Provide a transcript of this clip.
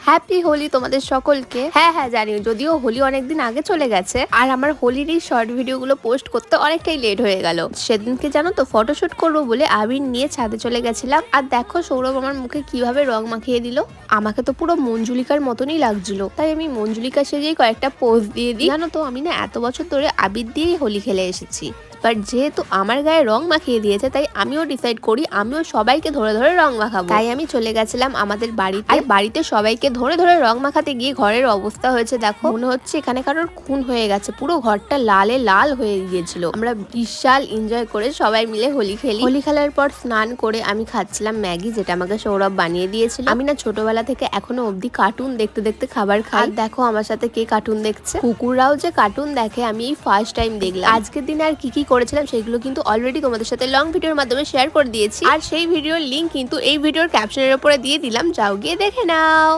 Happy Holi তোমাদের সকলকে। হ্যাঁ জানি, যদিও হোলি অনেকদিন আগে চলে গেছে আর আমার হোলির এই শর্ট ভিডিওগুলো পোস্ট করতে অনেকটাই লেট হয়ে গেল। সেদিনকে জানো তো ফটোশুট করবো বলে আবির নিয়ে ছাদে চলে গেছিলাম, আর দেখো সৌরভ আমার মুখে কিভাবে রং মাখিয়ে দিল। আমাকে তো পুরো মঞ্জুলিকার মতনই লাগছিল, তাই আমি মঞ্জুলিকা সেজেই কয়েকটা পোজ দিয়ে দিই। জানো তো আমি না এত বছর ধরে আবির দিয়েই হোলি খেলে এসেছি, বাট যেহেতু আমার গায়ে রং মাখিয়ে দিয়েছে তাই আমিও ডিসাইড করি আমিও সবাইকে ধরে ধরে রং মাখাবো। তাই আমি চলে গেছিলাম আমাদের বাড়িতে, আর বাড়িতে সবাইকে ধরে ধরে রং মাখাতে গিয়ে ঘরের অবস্থা হয়েছে দেখো, মনে হচ্ছে এখানে কারোর খুন হয়ে গেছে, পুরো ঘরটা লালে লাল হয়ে গিয়েছিল। আমরা বিশাল এনজয় করে সবাই মিলে হোলি খেলি। হোলি খেলার পর স্নান করে আমি খাচ্ছিলাম ম্যাগি, যেটা আমাকে সৌরভ বানিয়ে দিয়েছিল। আমি না ছোটবেলা থেকে এখনো অবধি কার্টুন দেখতে দেখতে খাবার খাই। দেখো আমার সাথে কে কার্টুন দেখছে, কুকুররাও যে কার্টুন দেখে আমি এই ফার্স্ট টাইম দেখলাম। আজকের দিনে আর কি করেছিলাম সেগুলো কিন্তু অলরেডি তোমাদের সাথে লং ভিডিওর মাধ্যমে শেয়ার করে দিয়েছি, আর সেই ভিডিওর লিংক কিন্তু এই ভিডিওর ক্যাপশনের উপরে দিয়ে দিলাম, যাও গিয়ে দেখে নাও।